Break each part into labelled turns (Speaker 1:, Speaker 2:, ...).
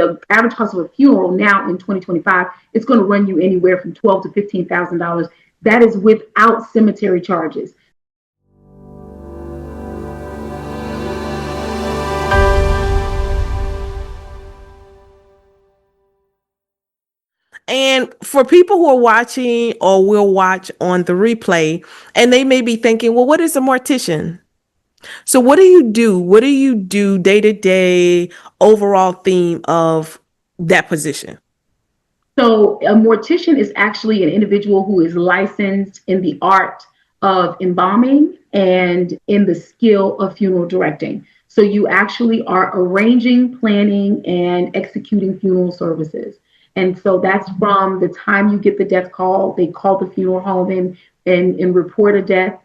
Speaker 1: The average cost of a funeral now in 2025, it's going to run you anywhere from $12,000 to $15,000. That is without cemetery charges.
Speaker 2: And for people who are watching or will watch on the replay, and they may be thinking, well, what is a mortician? So what do you do? What do you do day to day, overall theme of that position?
Speaker 1: So a mortician is actually an individual who is licensed in the art of embalming and in the skill of funeral directing. So you actually are arranging, planning, and executing funeral services. And so that's from the time you get the death call, they call the funeral home and report a death,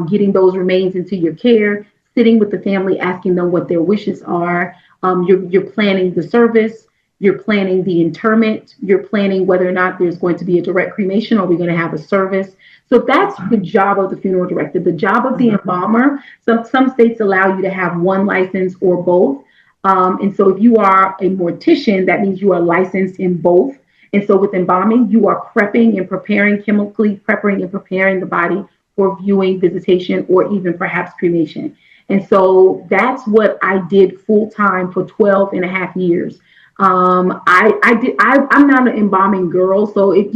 Speaker 1: getting those remains into your care, sitting with the family, asking them what their wishes are. You're planning the service, you're planning the interment, you're planning whether or not there's going to be a direct cremation or we're going to have a service. So that's the job of the funeral director. The job of the embalmer, some states allow you to have one license or both. And so if you are a mortician, that means you are licensed in both. And so with embalming, you are prepping and preparing, chemically prepping and preparing the body for viewing, visitation, or even perhaps cremation. And so that's what I did full time for 12 and a half years. I'm not an embalming girl. So if,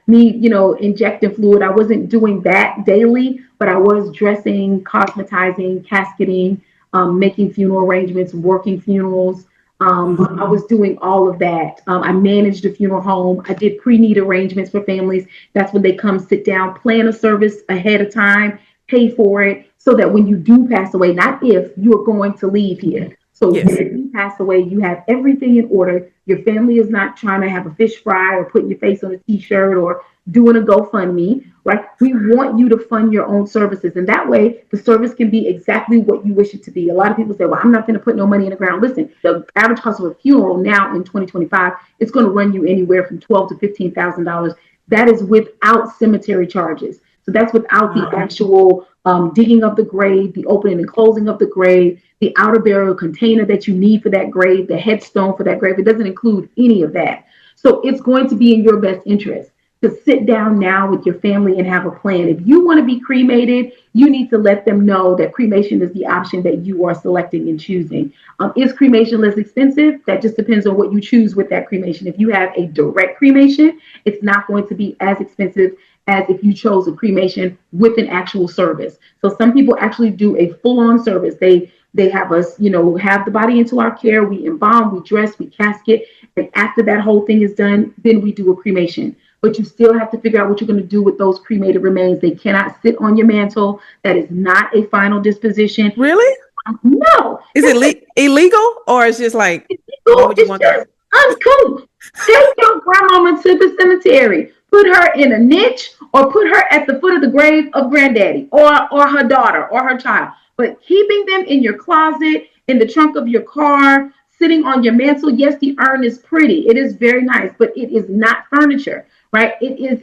Speaker 1: me, injecting fluid, I wasn't doing that daily, but I was dressing, cosmetizing, casketing, making funeral arrangements, working funerals. I was doing all of that. I managed a funeral home. I did pre-need arrangements for families. That's when they come sit down, plan a service ahead of time, pay for it, so that when you do pass away, not if, you're going to leave here. So yes, when you pass away, you have everything in order. Your family is not trying to have a fish fry or putting your face on a t-shirt or doing a GoFundMe, right? We want you to fund your own services. And that way, the service can be exactly what you wish it to be. A lot of people say, well, I'm not going to put no money in the ground. Listen, the average cost of a funeral now in 2025, it's going to run you anywhere from $12,000 to $15,000. That is without cemetery charges. So that's without the actual digging of the grave, the opening and closing of the grave, the outer burial container that you need for that grave, the headstone for that grave. It doesn't include any of that. So it's going to be in your best interest to sit down now with your family and have a plan. If you want to be cremated, you need to let them know that cremation is the option that you are selecting and choosing. Is cremation less expensive? That just depends on what you choose with that cremation. If you have a direct cremation, it's not going to be as expensive as if you chose a cremation with an actual service. So some people actually do a full-on service. They have us, have the body into our care. We embalm, we dress, we casket. And after that whole thing is done, then we do a cremation. But you still have to figure out what you're going to do with those cremated remains. They cannot sit on your mantle. That is not a final disposition.
Speaker 2: Really?
Speaker 1: No.
Speaker 2: Is it illegal, or it's just like,
Speaker 1: why would you want that? Uncool. Take your grandmama to the cemetery. Put her in a niche or put her at the foot of the grave of granddaddy or her daughter or her child. But keeping them in your closet, in the trunk of your car, sitting on your mantle, yes, the urn is pretty. It is very nice, but it is not furniture, right? It is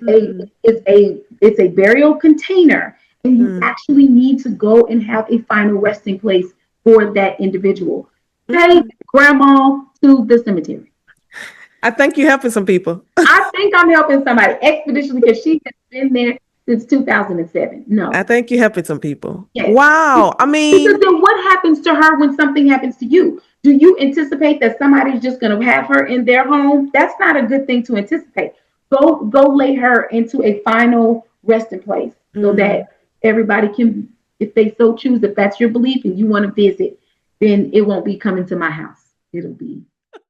Speaker 1: it's a burial container, and you actually need to go and have a final resting place for that individual. Take grandma to the cemetery.
Speaker 2: I think you're helping some people.
Speaker 1: I think I'm helping somebody expeditiously because she has been there since 2007. No.
Speaker 2: I think you're helping some people. Yes. Wow. I mean,
Speaker 1: because then what happens to her when something happens to you? Do you anticipate that somebody's just going to have her in their home? That's not a good thing to anticipate. Go lay her into a final resting place so that everybody can, if they so choose, if that's your belief and you want to visit, then it won't be coming to my house. It'll be